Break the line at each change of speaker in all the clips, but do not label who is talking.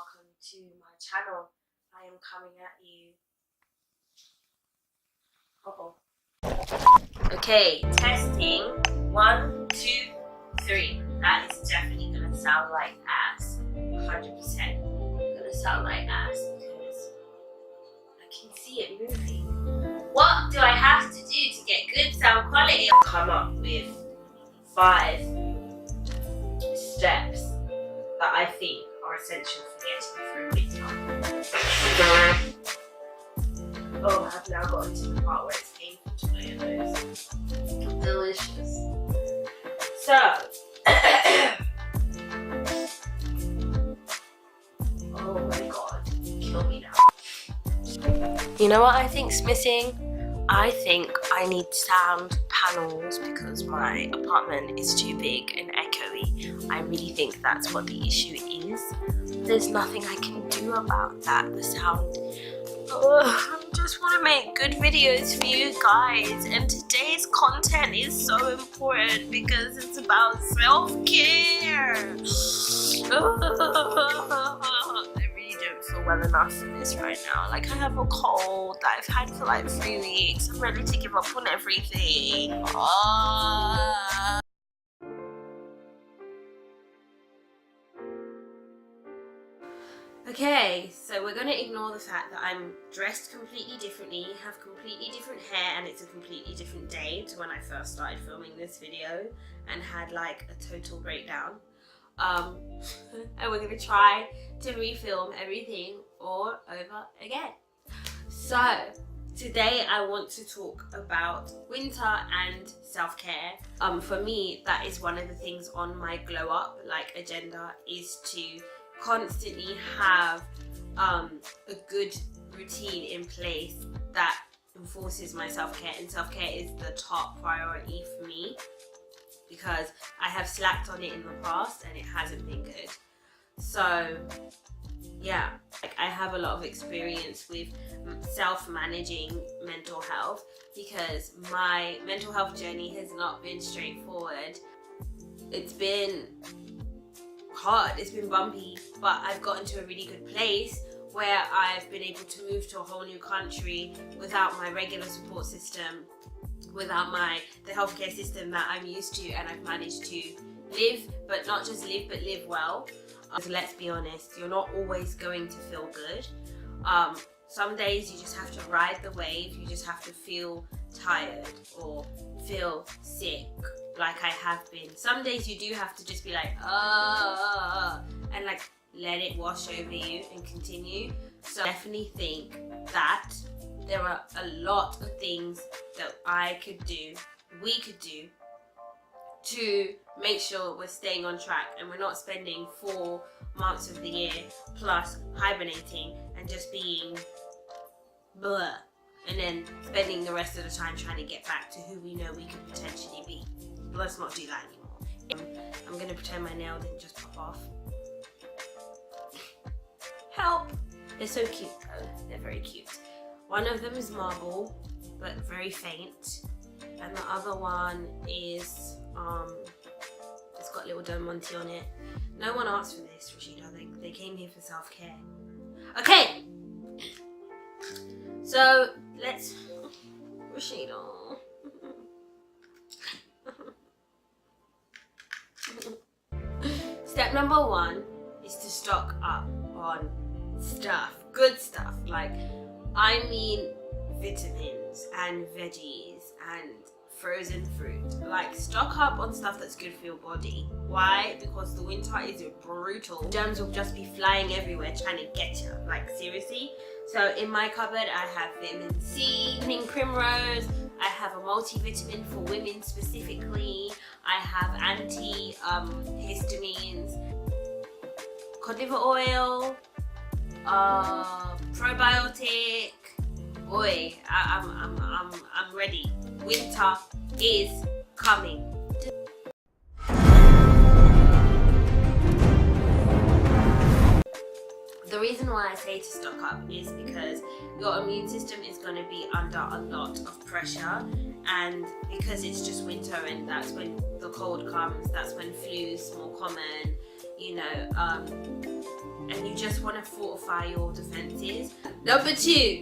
welcome to my channel. I am coming at you. Okay, testing 1, 2, 3. That is definitely gonna sound like ass. 100% gonna sound like ass because I can see it moving. What do I have to do to get good sound quality? I'll come up with 5 steps that I think are essential for getting through winter. Oh, I've now gotten to the part where it's painful to play those. Delicious. So, oh my god, kill me now. You know what I think's missing? I think I need sound panels because my apartment is too big and echoey. I really think that's what the issue is. There's nothing I can do about that. The sound. I just want to make good videos for you guys, and today's content is so important because it's about self-care. I really don't feel well enough for this right now. Like, I have a cold that I've had for like 3 weeks. I'm ready to give up on everything. Okay, so we're going to ignore the fact that I'm dressed completely differently, have completely different hair, and it's a completely different day to when I first started filming this video and had like a total breakdown. And we're going to try to refilm everything all over again. So, today I want to talk about winter and self-care. For me, that is one of the things on my glow up agenda, is to constantly have a good routine in place that enforces my self-care, and self-care is the top priority for me because I have slacked on it in the past and it hasn't been good. So yeah, I have a lot of experience with self-managing mental health because my mental health journey has not been straightforward. It's been hard, it's been bumpy, but I've gotten to a really good place where I've been able to move to a whole new country without my regular support system, without the healthcare system that I'm used to, and I've managed to live, but not just live, but live well. So let's be honest, you're not always going to feel good. Some days you just have to ride the wave, you just have to feel tired or feel sick, like I have been. Some days you do have to just be like, and like let it wash over you and continue. So I definitely think that there are a lot of things that I could do, we could do, to make sure we're staying on track and we're not spending 4 months of the year plus hibernating and just being blah, and then spending the rest of the time trying to get back to who we know we could potentially be. Let's not do that anymore. I'm gonna pretend my nail didn't just pop off. Help! They're so cute though, they're very cute. One of them is marble, but very faint. And the other one is, it's got little Don Monte on it. No one asked for this, Rashida. They came here for self-care. Okay! So, let's... Rashida... Step number 1 is to stock up on stuff, good stuff. Like, I mean vitamins and veggies and frozen fruit. Like, stock up on stuff that's good for your body. Why? Because the winter is brutal. Germs will just be flying everywhere trying to get you. Like, seriously. So in my cupboard I have vitamin C, evening primrose, I have a multivitamin for women specifically, I have anti-histamines, cod liver oil, probiotic. Boy, I'm ready. Winter is coming. The reason why I say to stock up is because your immune system is going to be under a lot of pressure, and because it's just winter and that's when the cold comes, that's when flu is more common, you know, and and you just want to fortify your defenses. Number two,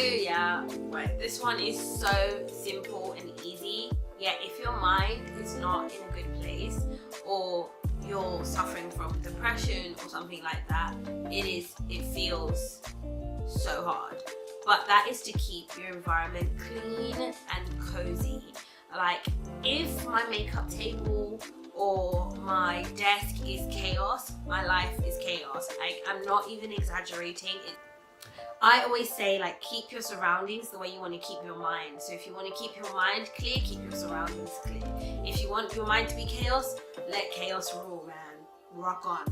yeah, right, this one is so simple and easy. Yeah, if your mind is not in a good place, or you're suffering from depression or something like that, it feels so hard. But that is to keep your environment clean and cozy. Like, if my makeup table or my desk is chaos, my life is chaos. I'm not even exaggerating. I always say, like, keep your surroundings the way you want to keep your mind. So if you want to keep your mind clear, keep your surroundings clear. If you want your mind to be chaos, let chaos rule, man. Rock on.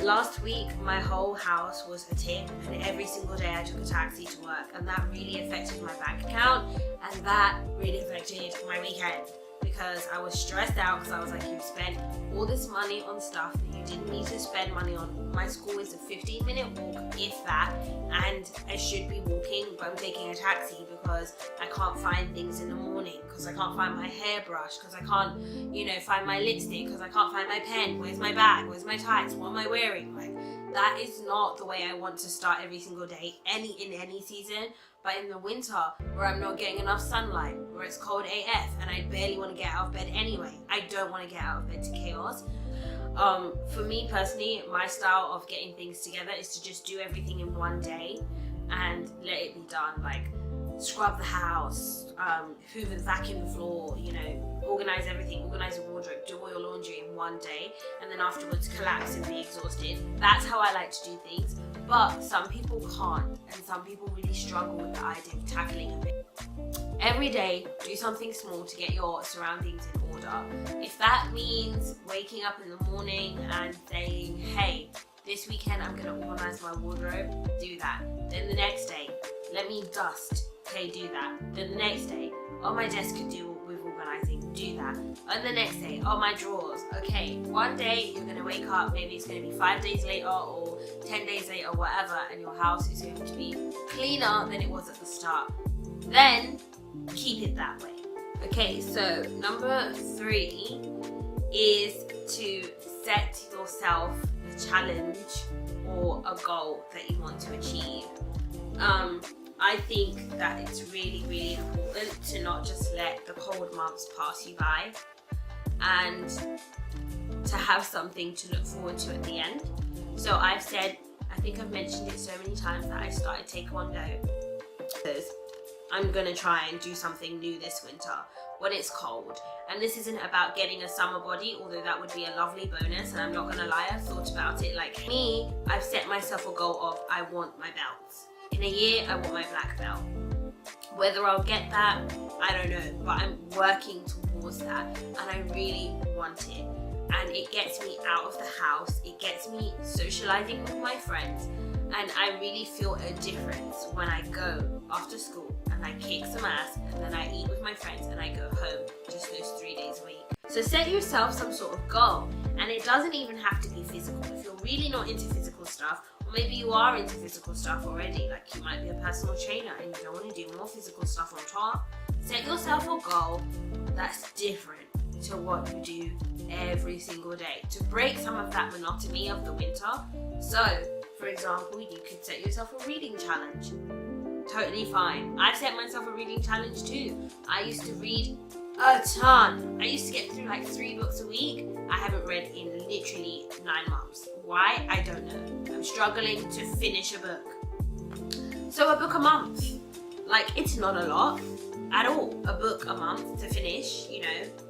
Last week my whole house was a tip, and every single day I took a taxi to work, and that really affected my bank account, and that really affected my weekend, because I was stressed out because I was like, you've spent all this money on stuff that you didn't need to spend money on. My school is a 15-minute walk, if that, and I should be walking, but I'm taking a taxi because I can't find things in the morning, because I can't find my hairbrush, because I can't, find my lipstick, because I can't find my pen. Where's my bag? Where's my tights? What am I wearing? Like, that is not the way I want to start every single day, in any season. But in the winter, where I'm not getting enough sunlight, where it's cold AF, and I barely want to get out of bed anyway, I don't want to get out of bed to chaos. For me personally, my style of getting things together is to just do everything in one day and let it be done. Like, scrub the house, hoover, vacuum the floor, organize everything, organize the wardrobe, do all your laundry in one day, and then afterwards collapse and be exhausted. That's how I like to do things. But some people can't, and some people really struggle with the idea of tackling it. Every day, do something small to get your surroundings in order. If that means waking up in the morning and saying, hey, this weekend I'm going to organize my wardrobe, do that. Then the next day, let me dust, okay, do that. Then the next day, my desk could do with organizing, do that. And the next day, my drawers, okay, one day you're going to wake up, maybe it's going to be 5 days later or 10 days later, whatever, and your house is going to be cleaner than it was at the start. Then keep it that way. Okay, so number 3 is to set yourself a challenge or a goal that you want to achieve. I think that it's really, really important to not just let the cold months pass you by, and to have something to look forward to at the end. So I think I've mentioned it so many times that I started Taekwondo because I'm gonna try and do something new this winter when it's cold. And this isn't about getting a summer body, although that would be a lovely bonus, and I'm not gonna lie, I've thought about it. Like me, I've set myself a goal of I want my belts. In a year, I want my black belt. Whether I'll get that, I don't know, but I'm working towards that, and I really want it. And it gets me out of the house, it gets me socializing with my friends, and I really feel a difference when I go after school and I kick some ass, and then I eat with my friends and I go home just those 3 days a week. So set yourself some sort of goal, and it doesn't even have to be physical. If you're really not into physical stuff, or maybe you are into physical stuff already, like you might be a personal trainer and you don't want to do more physical stuff on top, set yourself a goal that's different to what you do every single day to break some of that monotony of the winter. So, for example, you could set yourself a reading challenge. Totally fine. I've set myself a reading challenge too. I used to read a ton. I used to get through like 3 books a week. I haven't read in literally 9 months. Why? I don't know. I'm struggling to finish a book. So a book a month. Like, it's not a lot at all. A book a month to finish,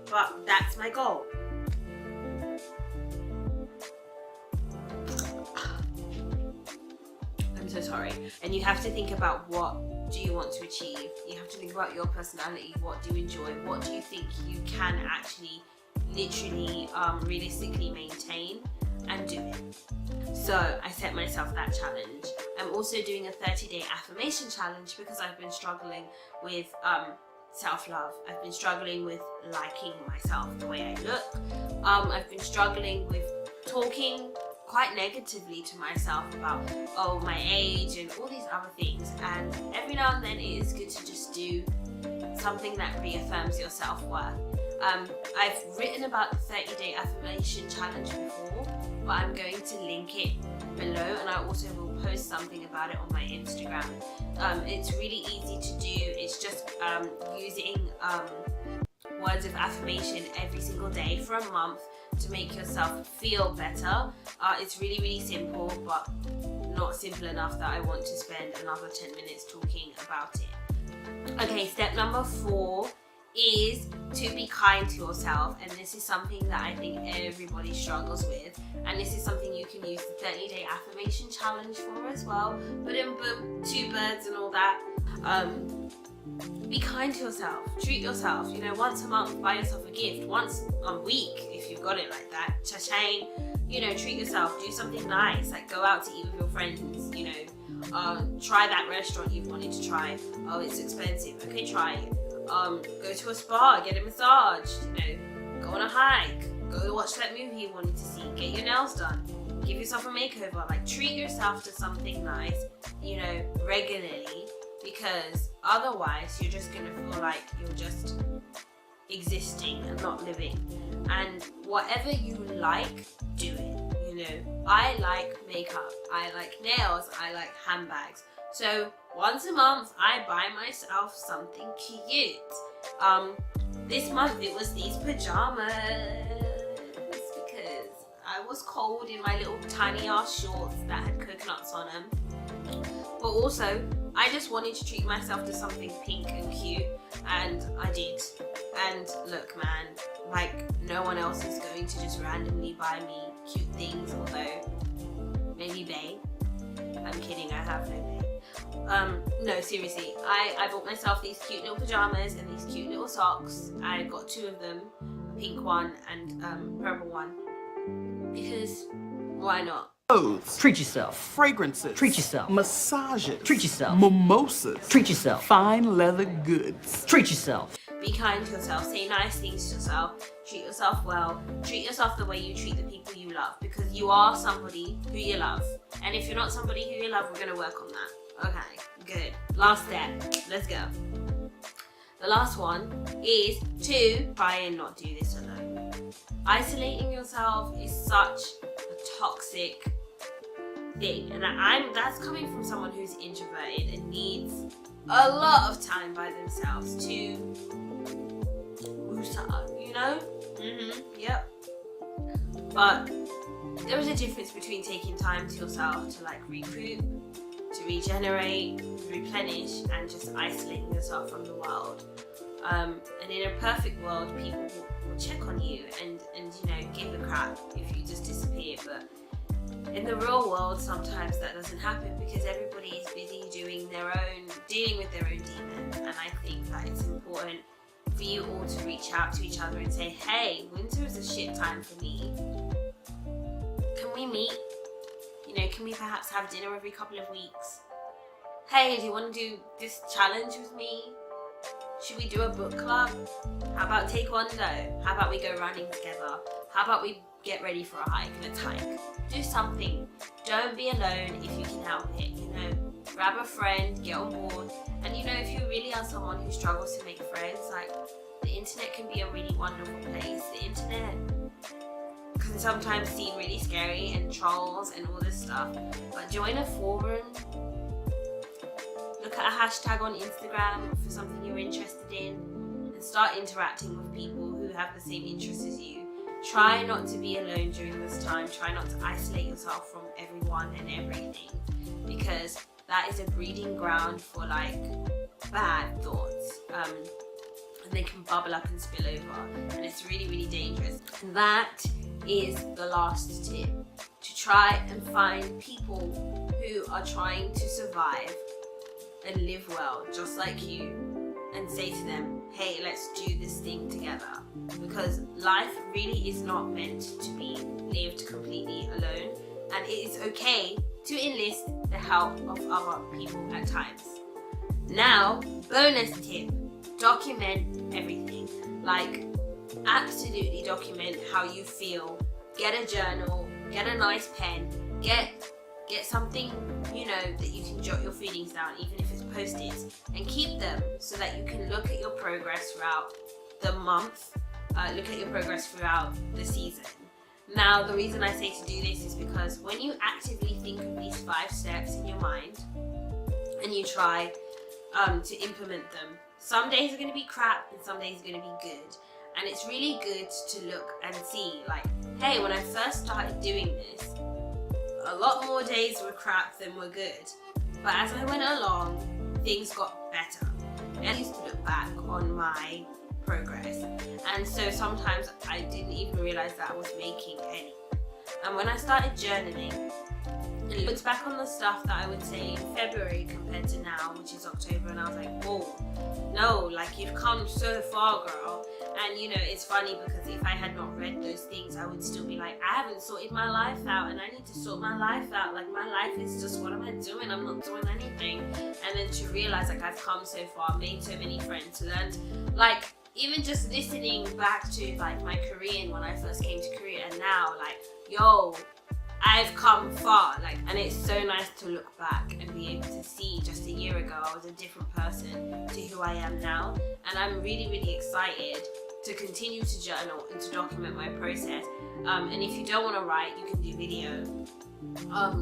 but that's my goal. I'm so sorry. And you have to think about, what do you want to achieve? You have to think about your personality. What do you enjoy? What do you think you can actually literally realistically maintain and do it? So I set myself that challenge. I'm also doing a 30-day affirmation challenge because I've been struggling with self-love. I've been struggling with liking myself, the way I look. I've been struggling with talking quite negatively to myself about my age and all these other things, and every now and then it is good to just do something that reaffirms your self-worth. I've written about the 30-day affirmation challenge before, but I'm going to link it I also will post something about it on my Instagram. It's really easy to do. It's just using words of affirmation every single day for a month to make yourself feel better. It's really, really simple, but not simple enough that I want to spend another 10 minutes talking about it. Okay, step number 4 is to be kind to yourself, and this is something that I think everybody struggles with, and this is something you can use the 30-day affirmation challenge for as well. But in 2 birds and all that, be kind to yourself, treat yourself, you know, once a month buy yourself a gift, once a week if you've got it like that, cha-ching, you know, treat yourself, do something nice, like go out to eat with your friends, you know, try that restaurant you've wanted to try. Oh, it's expensive, okay, try it. Go to a spa, get a massage, you know, go on a hike, go watch that movie you wanted to see, get your nails done, give yourself a makeover, like treat yourself to something nice, you know, regularly, because otherwise you're just gonna feel like you're just existing and not living. And whatever you like, do it, you know. I like makeup, I like nails, I like handbags. So once a month, I buy myself something cute. This month it was these pajamas because I was cold in my little tiny ass shorts that had coconuts on them. But also, I just wanted to treat myself to something pink and cute, and I did. And look, man, like no one else is going to just randomly buy me cute things, although maybe Bae. I'm kidding, I have no Bae. No, seriously, I bought myself these cute little pajamas and these cute little socks. I got 2 of them, a pink one and purple one, because why not?
Clothes.
Treat yourself.
Fragrances.
Treat yourself.
Massages.
Treat yourself.
Mimosas.
Treat yourself.
Fine leather goods.
Treat yourself.
Be kind to yourself, say nice things to yourself, treat yourself well, treat yourself the way you treat the people you love, because you are somebody who you love. And if you're not somebody who you love, we're going to work on that. Okay, good. Last step. Let's go. The last one is to try and not do this alone. Isolating yourself is such a toxic thing, and that's coming from someone who's introverted and needs a lot of time by themselves to you know? Yep. But there is a difference between taking time to yourself to like regroup, to regenerate, replenish, and just isolating yourself from the world. And in a perfect world, people will check on you and you know, give a crap if you just disappear. But in the real world, sometimes that doesn't happen because everybody is busy dealing with their own demons. And I think that it's important for you all to reach out to each other and say, hey, winter is a shit time for me. Can we meet? You know, can we perhaps have dinner every couple of weeks? Hey, do you want to do this challenge with me? Should we do a book club? How about taekwondo? How about we go running together? How about we get ready for a hike? Let's hike. Do something. Don't be alone if you can help it, you know. Grab a friend, get on board. And you know, if you really are someone who struggles to make friends, like, the internet can be a really wonderful place. The internet can sometimes seem really scary and trolls and all this stuff. But join a forum. Look at a hashtag on Instagram for something you're interested in and start interacting with people who have the same interests as you. Try not to be alone during this time. Try not to isolate yourself from everyone and everything, because that is a breeding ground for like bad thoughts, and they can bubble up and spill over, and it's really, really dangerous. And that is the last tip, to try and find people who are trying to survive and live well just like you, and say to them, hey, let's do this thing together, because life really is not meant to be lived completely alone, and it is okay to enlist the help of other people at times. Now, bonus tip, document everything. Like, absolutely document how you feel. Get a journal, get a nice pen, get something, you know, that you can jot your feelings down, even if it's Post-its, and keep them so that you can look at your progress throughout the month, look at your progress throughout the season. Now, the reason I say to do this is because when you actively think of these 5 steps in your mind and you try to implement them, some days are going to be crap and some days are going to be good. And it's really good to look and see, like, hey, when I first started doing this, a lot more days were crap than were good. But as I went along, things got better. And I used to look back on my progress. And so sometimes I didn't even realize that I was making any. And when I started journaling, and looked back on the stuff that I would say in February compared to now, which is October, and I was like, whoa, no, like, you've come so far, girl. And you know, it's funny because if I had not read those things, I would still be like, I haven't sorted my life out and I need to sort my life out. Like, my life is just, what am I doing? I'm not doing anything. And then to realize, like, I've come so far, made so many friends, learned, like, even just listening back to, like, my Korean when I first came to Korea, and now, like, yo, I've come far, like, and it's so nice to look back and be able to see just a year ago I was a different person to who I am now. And I'm really, really excited to continue to journal and to document my process. And if you don't want to write, you can do video.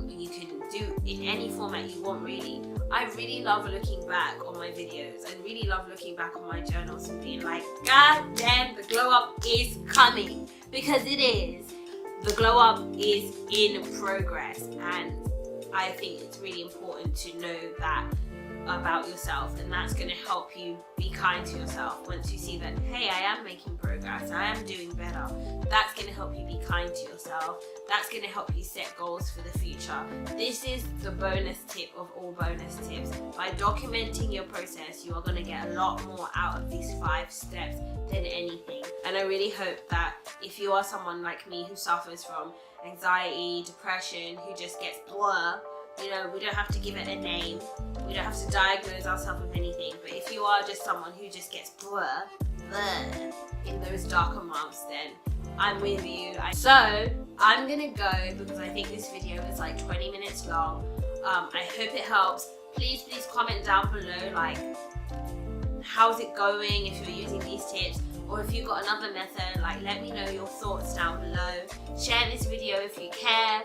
You can do in any format you want, really. I really love looking back on my videos and really love looking back on my journals and being like, God damn, the glow up is coming, because it is. The glow up is in progress, and I think it's really important to know that about yourself, and that's going to help you be kind to yourself. Once you see that, hey, I am making progress, I am doing better, that's going to help you be kind to yourself. That's going to help you set goals for the future. This is the bonus tip of all bonus tips. By documenting your process, you are going to get a lot more out of these 5 steps than anything. And I really hope that if you are someone like me who suffers from anxiety, depression, who just gets blur, you know, we don't have to give it a name, we don't have to diagnose ourselves with anything, but if you are just someone who just gets blur in those darker months, then I'm with you. So I'm gonna go, because I think this video is like 20 minutes long. I hope it helps. Please comment down below, like, how's it going if you're using these tips, or if you've got another method, like, let me know your thoughts down below. Share this video if you care.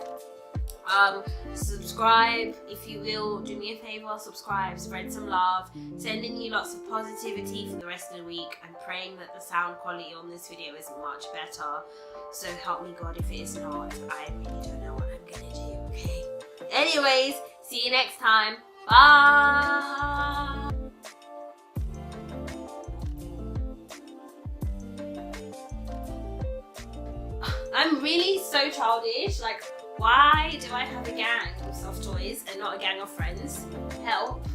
Subscribe if you will, do me a favor, subscribe, spread some love, sending you lots of positivity for the rest of the week. I'm praying that the sound quality on this video is much better, so help me God if it is not. I really don't know what I'm gonna do, okay? Anyways, see you next time. Bye! I'm really so childish, like, why do I have a gang of soft toys and not a gang of friends? Help.